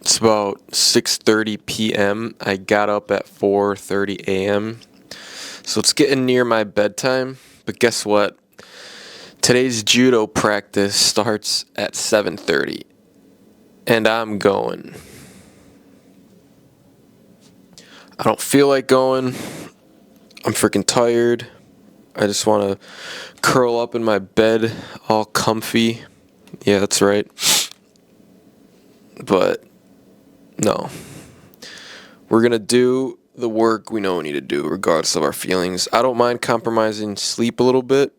It's about 6:30 p.m. I got up at 4:30 a.m. So it's getting near my bedtime. But guess what? Today's judo practice starts at 7:30. And I'm going. I don't feel like going. I'm freaking tired. I just want to curl up in my bed all comfy. Yeah, that's right. But no. We're going to do the work we know we need to do regardless of our feelings. I don't mind compromising sleep a little bit.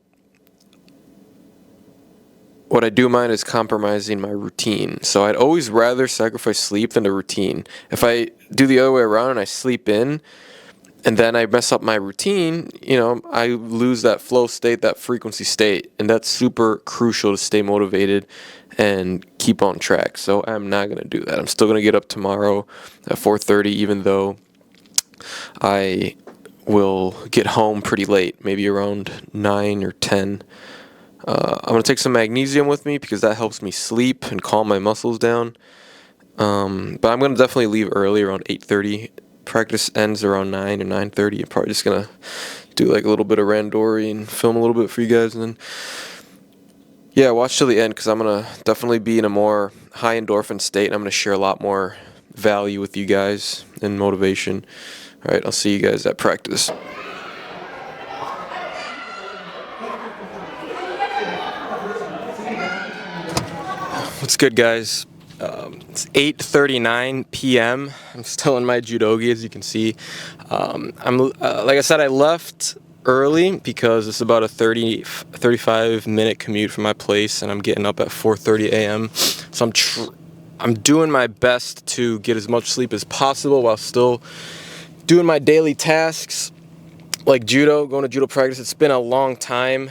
What I do mind is compromising my routine. So I'd always rather sacrifice sleep than the routine. If I do the other way around and I sleep in and then I mess up my routine, I lose that flow state, that frequency state. And that's super crucial to stay motivated and keep on track. So I'm not going to do that. I'm still going to get up tomorrow at 4:30, even though I will get home pretty late, maybe around 9 or 10. I'm going to take some magnesium with me because that helps me sleep and calm my muscles down. But I'm going to definitely leave early, around 8:30. Practice ends around 9 or 9:30. I'm probably just going to do like a little bit of randori and film a little bit for you guys. And then, yeah, watch till the end because I'm going to definitely be in a more high endorphin state. And I'm going to share a lot more value with you guys and motivation. All right, I'll see you guys at practice. What's good, guys? It's 8:39 p.m. I'm still in my judogi, as you can see. Like I said, I left early because it's about a 35-minute commute from my place, and I'm getting up at 4:30 a.m. So I'm doing my best to get as much sleep as possible while still doing my daily tasks, like judo, going to judo practice. It's been a long time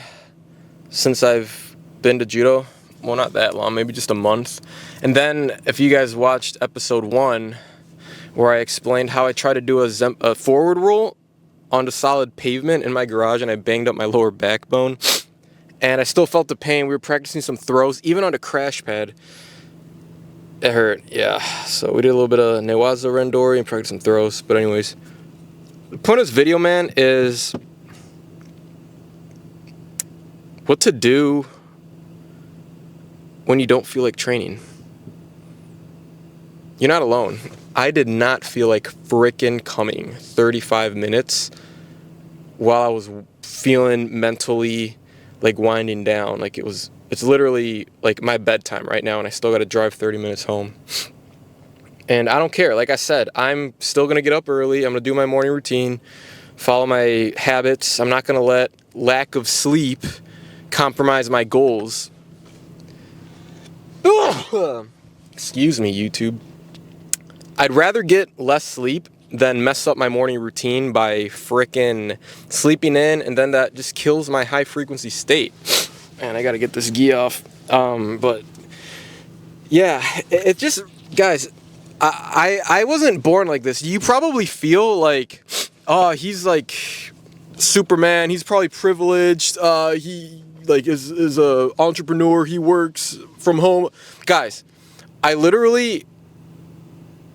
since I've been to judo. Well, not that long, maybe just a month. And then if you guys watched episode 1, where I explained how I tried to do a forward roll onto solid pavement in my garage and I banged up my lower backbone and I still felt the pain. We were practicing some throws, even on a crash pad. It hurt, yeah. So we did a little bit of newaza randori and practiced some throws. But anyways, the point of this video, man, is what to do when you don't feel like training. You're not alone. I did not feel like frickin' coming 35 minutes while I was feeling mentally like winding down. Like it's literally like my bedtime right now and I still got to drive 30 minutes home. And I don't care. Like I said, I'm still going to get up early. I'm going to do my morning routine, follow my habits. I'm not going to let lack of sleep compromise my goals. Excuse me, YouTube. I'd rather get less sleep than mess up my morning routine by frickin' sleeping in, and then that just kills my high frequency state. Man, I gotta get this gi off. But yeah, it just, guys, I wasn't born like this. You probably feel like, oh, he's like Superman. He's probably privileged. He like is a entrepreneur. He works from home. Guys, I literally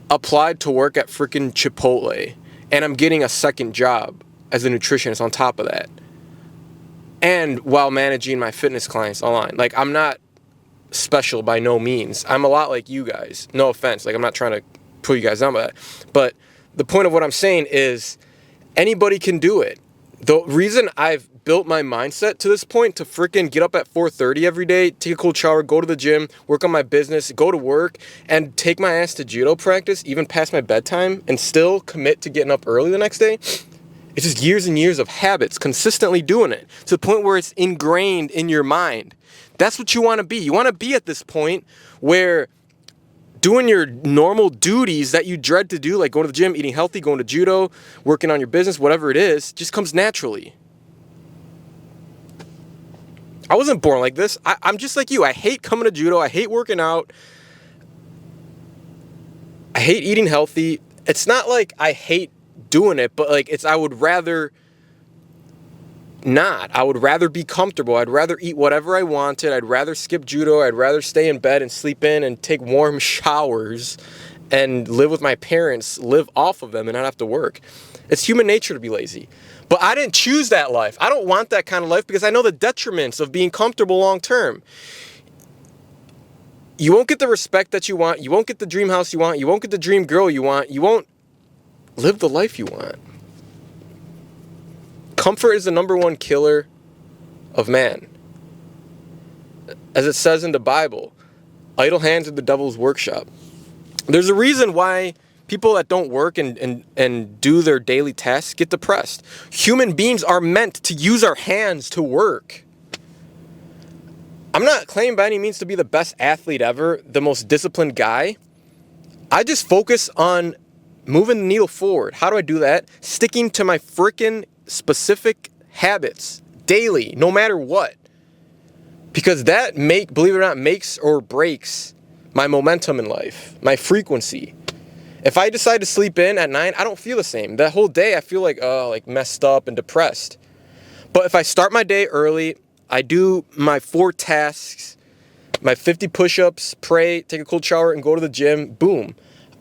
applied to work at freaking Chipotle, and I'm getting a second job as a nutritionist on top of that, and while managing my fitness clients online. Like, I'm not special by no means. I'm a lot like you guys. No offense. Like, I'm not trying to put you guys down by that. But the point of what I'm saying is anybody can do it. The reason I've built my mindset to this point to freaking get up at 4:30 every day, take a cold shower, go to the gym, work on my business, go to work, and take my ass to judo practice, even past my bedtime, and still commit to getting up early the next day. It's just years and years of habits, consistently doing it, to the point where it's ingrained in your mind. That's what you want to be. You want to be at this point where doing your normal duties that you dread to do, like going to the gym, eating healthy, going to judo, working on your business, whatever it is, just comes naturally. I wasn't born like this. I'm just like you. I hate coming to judo. I hate working out. I hate eating healthy. It's not like I hate doing it, but like I would rather not. I would rather be comfortable. I'd rather eat whatever I wanted. I'd rather skip judo. I'd rather stay in bed and sleep in and take warm showers and live with my parents, live off of them and not have to work. It's human nature to be lazy. But I didn't choose that life. I don't want that kind of life because I know the detriments of being comfortable long term. You won't get the respect that you want. You won't get the dream house you want. You won't get the dream girl you want. You won't live the life you want. Comfort is the #1 killer of man. As it says in the Bible, idle hands are the devil's workshop. There's a reason why people that don't work and do their daily tasks get depressed. Human beings are meant to use our hands to work. I'm not claiming by any means to be the best athlete ever, the most disciplined guy. I just focus on moving the needle forward. How do I do that? Sticking to my freaking specific habits daily, no matter what. Because that believe it or not, makes or breaks my momentum in life, my frequency. If I decide to sleep in at 9, I don't feel the same. That whole day I feel like messed up and depressed. But if I start my day early, I do my 4 tasks, my 50 push-ups, pray, take a cold shower, and go to the gym, boom.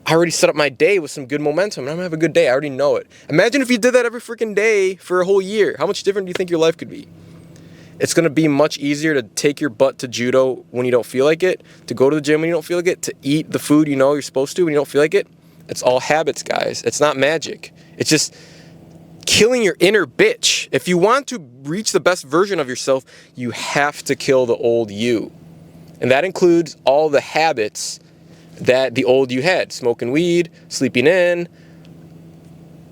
I already set up my day with some good momentum, and I'm gonna have a good day. I already know it. Imagine if you did that every freaking day for a whole year. How much different do you think your life could be? It's going to be much easier to take your butt to judo when you don't feel like it, to go to the gym when you don't feel like it, to eat the food you know you're supposed to when you don't feel like it. It's all habits, guys. It's not magic. It's just killing your inner bitch. If you want to reach the best version of yourself, you have to kill the old you. And that includes all the habits that the old you had. Smoking weed, sleeping in,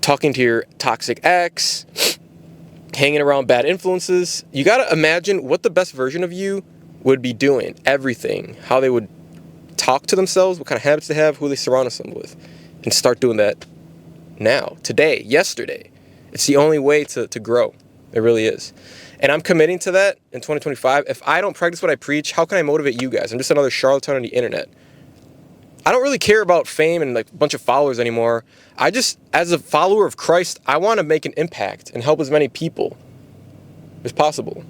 talking to your toxic ex, hanging around bad influences. You got to imagine what the best version of you would be doing. Everything. How they would talk to themselves, what kind of habits they have, who they surround themselves with. And start doing that now, today, yesterday. It's the only way to grow. It really is. And I'm committing to that in 2025. If I don't practice what I preach, how can I motivate you guys? I'm just another charlatan on the internet. I don't really care about fame and like a bunch of followers anymore. I just, as a follower of Christ, I want to make an impact and help as many people as possible.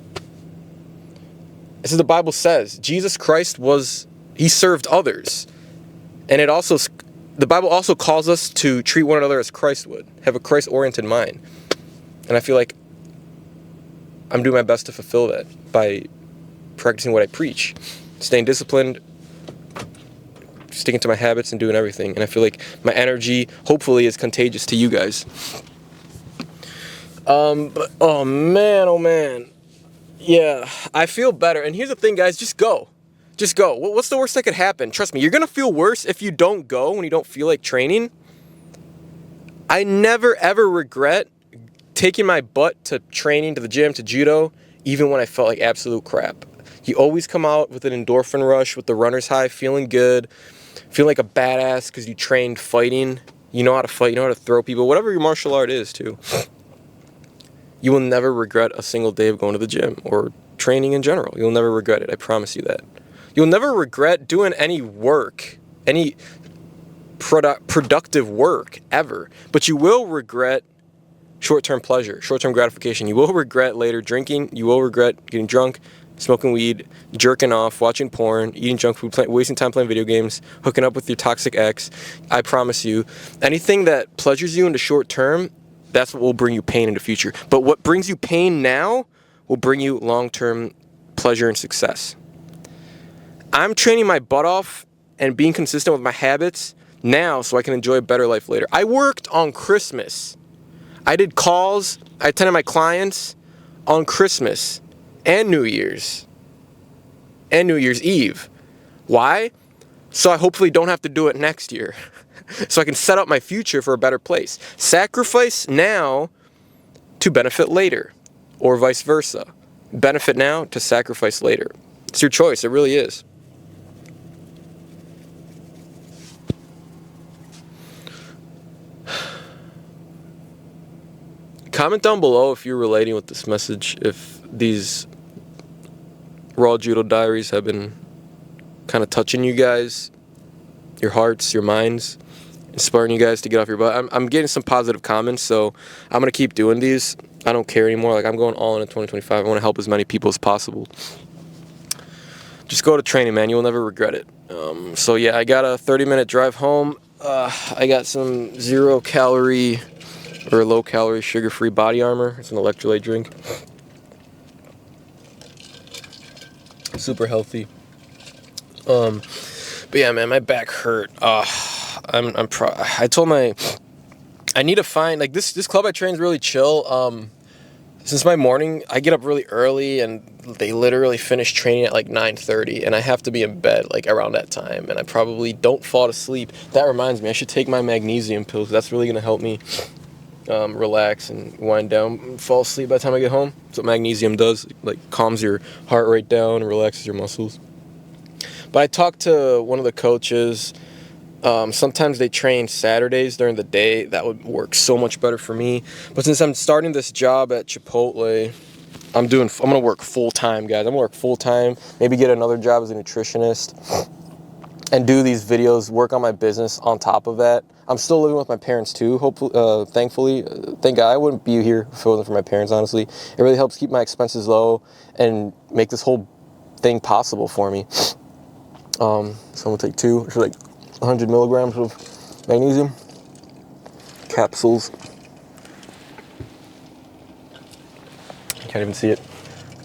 As the Bible says, Jesus Christ he served others. And the Bible also calls us to treat one another as Christ would, have a Christ-oriented mind. And I feel like I'm doing my best to fulfill that by practicing what I preach, staying disciplined, sticking to my habits and doing everything. And I feel like my energy, hopefully, is contagious to you guys. But oh man. Yeah, I feel better. And here's the thing, guys, just go. Just go. What's the worst that could happen? Trust me, you're going to feel worse if you don't go when you don't feel like training. I never, ever regret taking my butt to training, to the gym, to judo, even when I felt like absolute crap. You always come out with an endorphin rush, with the runner's high, feeling good, feeling like a badass because you trained fighting. You know how to fight, you know how to throw people, whatever your martial art is, too. You will never regret a single day of going to the gym or training in general. You'll never regret it. I promise you that. You'll never regret doing any work, any productive work ever. But you will regret short-term pleasure, short-term gratification. You will regret later drinking. You will regret getting drunk, smoking weed, jerking off, watching porn, eating junk food, wasting time playing video games, hooking up with your toxic ex. I promise you, anything that pleasures you in the short term, that's what will bring you pain in the future. But what brings you pain now will bring you long-term pleasure and success. I'm training my butt off and being consistent with my habits now so I can enjoy a better life later. I worked on Christmas. I did calls. I attended my clients on Christmas and New Year's and New Year's Eve. Why? So I hopefully don't have to do it next year. So I can set up my future for a better place. Sacrifice now to benefit later, or vice versa. Benefit now to sacrifice later. It's your choice. It really is. Comment down below if you're relating with this message, if these Raw Judo Diaries have been kind of touching you guys, your hearts, your minds, inspiring you guys to get off your butt. I'm getting some positive comments, so I'm going to keep doing these. I don't care anymore. Like, I'm going all in 2025. I want to help as many people as possible. Just go to training, man. You'll never regret it. So yeah, I got a 30-minute drive home. I got some 0-calorie or low-calorie sugar-free body armor. It's an electrolyte drink. Super healthy. But yeah, man, my back hurt. I told I need to find, like, this club I train is really chill. Since my morning, I get up really early, and they literally finish training at like 9:30, and I have to be in bed like around that time, and I probably don't fall asleep. That reminds me, I should take my magnesium pills. That's really gonna help me relax and wind down, and fall asleep by the time I get home. That's what magnesium does. It, like, calms your heart rate down and relaxes your muscles. But I talked to one of the coaches. Sometimes they train Saturdays during the day. That would work so much better for me. But since I'm starting this job at Chipotle, I'm gonna work full time, guys. I'm gonna work full time. Maybe get another job as a nutritionist and do these videos. Work on my business on top of that. I'm still living with my parents too. Hopefully, thankfully, thank God. I wouldn't be here if it wasn't for my parents. Honestly, it really helps keep my expenses low and make this whole thing possible for me. So I'm gonna take 100 milligrams of magnesium capsules. Can't even see it.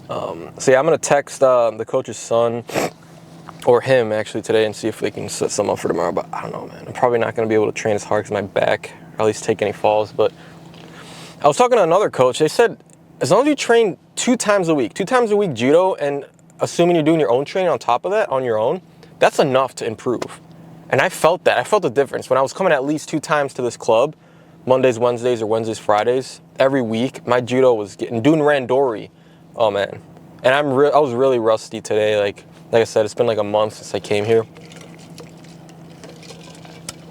So yeah, I'm gonna text the coach's son, or him actually, today, and see if we can set some up for tomorrow. But I don't know, man. I'm probably not gonna be able to train as hard because my back, or at least take any falls. But I was talking to another coach. They said as long as you train 2 times a week judo, and assuming you're doing your own training on top of that on your own, that's enough to improve. And I felt that. I felt the difference when I was coming at least 2 times to this club, Mondays, Wednesdays, or Wednesdays, Fridays, every week. My judo was doing randori. Oh man, and I was really rusty today. Like I said, it's been like a month since I came here.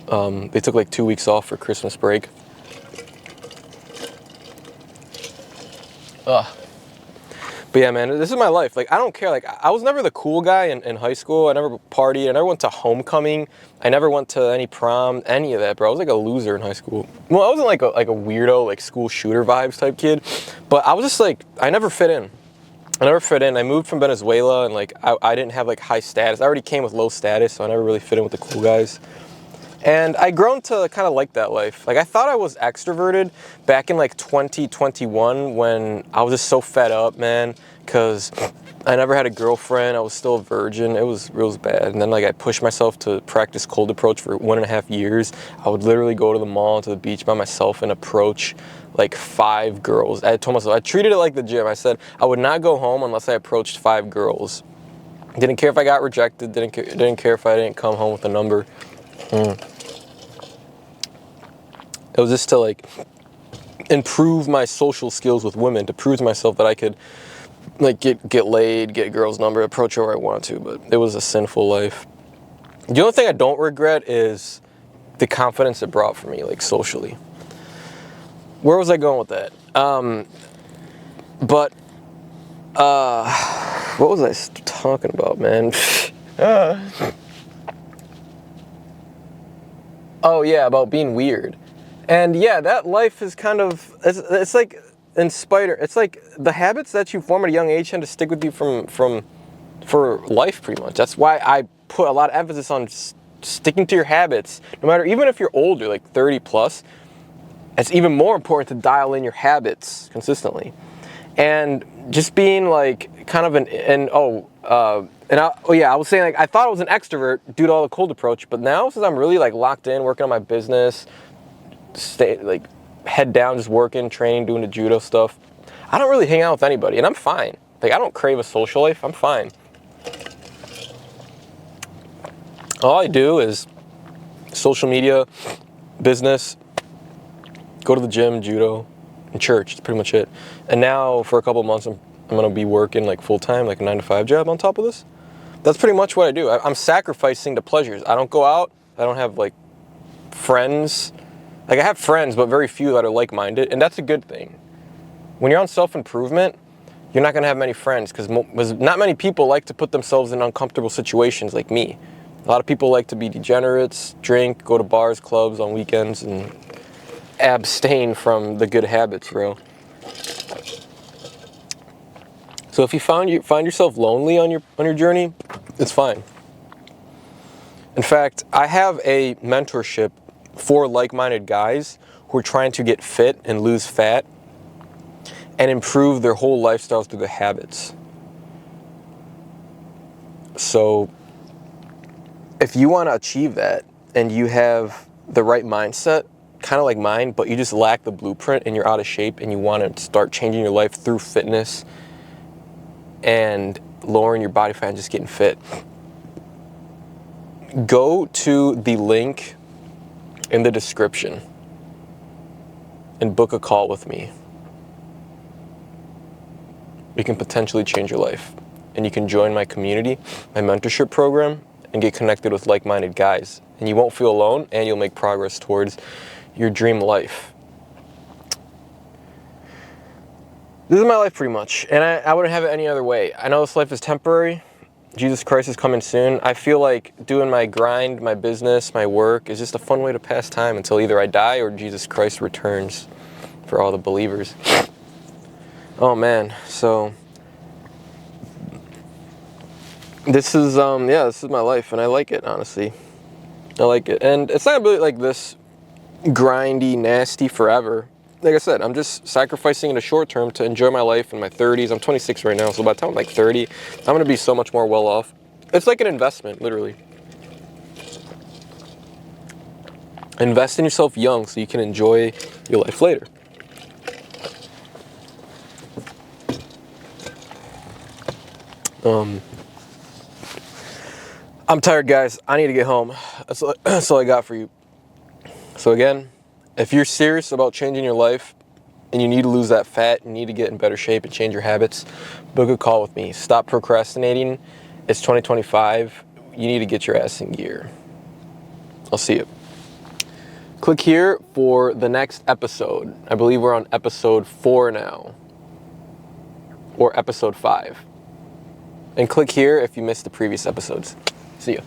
They took like 2 weeks off for Christmas break. But yeah, man, this is my life. Like, I don't care. Like, I was never the cool guy in high school. I never partied. I never went to homecoming. I never went to any prom, any of that, bro. I was like a loser in high school. Well, I wasn't like a weirdo, like school shooter vibes type kid, but I was just like, I never fit in. I moved from Venezuela, and like, I didn't have like high status. I already came with low status, so I never really fit in with the cool guys. And I grown to kind of like that life. Like, I thought I was extroverted back in like 2021 when I was just so fed up, man, because I never had a girlfriend. I was still a virgin. It was bad. And then like I pushed myself to practice cold approach for 1.5 years. I would literally go to the mall, to the beach by myself, and approach like 5 girls. I told myself, I treated it like the gym. I said I would not go home unless I approached 5 girls. Didn't care if I got rejected. Didn't care if I didn't come home with a number. It was just to like improve my social skills with women, to prove to myself that I could like get laid, get girls' number, approach her where I wanted to. But it was a sinful life. The only thing I don't regret is the confidence it brought for me, like socially. Where was I going with that? What was I talking about, man? Oh yeah, about being weird. And yeah, that life is kind of, it's like it's like the habits that you form at a young age tend to stick with you for life, pretty much. That's why I put a lot of emphasis on sticking to your habits, no matter, even if you're older, like 30 plus. It's even more important to dial in your habits consistently, and just being like kind of I was saying, like, I thought I was an extrovert due to all the cold approach, but now since I'm really like locked in, working on my business, stay like head down, just working, training, doing the judo stuff, I don't really hang out with anybody, and I'm fine. Like, I don't crave a social life. I'm fine. All I do is social media, business, go to the gym, judo, and church. It's pretty much it. And now for a couple of months, I'm gonna be working like full time, like a 9-to-5 job on top of this. That's pretty much what I do. I'm sacrificing the pleasures. I don't go out. I don't have like friends. Like, I have friends, but very few that are like-minded, and that's a good thing. When you're on self-improvement, you're not gonna have many friends, because not many people like to put themselves in uncomfortable situations like me. A lot of people like to be degenerates, drink, go to bars, clubs on weekends, and abstain from the good habits, bro. So if you find yourself lonely on your journey, it's fine. In fact, I have a mentorship for like-minded guys who are trying to get fit and lose fat and improve their whole lifestyle through the habits. So if you want to achieve that and you have the right mindset, kind of like mine, but you just lack the blueprint and you're out of shape and you want to start changing your life through fitness and lowering your body fat and just getting fit, go to the link in the description and book a call with me. You can potentially change your life. And you can join my community, my mentorship program, and get connected with like-minded guys. And you won't feel alone, and you'll make progress towards your dream life. This is my life pretty much, and I wouldn't have it any other way. I know this life is temporary. Jesus Christ is coming soon. I feel like doing my grind, my business, my work is just a fun way to pass time until either I die or Jesus Christ returns for all the believers. Oh man, so this is this is my life, and I like it, honestly. I like it. And it's not really like this grindy, nasty forever. Like I said, I'm just sacrificing in the short term to enjoy my life in my 30s. I'm 26 right now, so by the time I'm like 30, I'm going to be so much more well off. It's like an investment, literally. Invest in yourself young so you can enjoy your life later. I'm tired, guys. I need to get home. That's all I got for you. So again, if you're serious about changing your life and you need to lose that fat, you need to get in better shape and change your habits, book a call with me. Stop procrastinating. It's 2025. You need to get your ass in gear. I'll see you. Click here for the next episode. I believe we're on episode 4 now, or episode 5. And click here if you missed the previous episodes. See ya.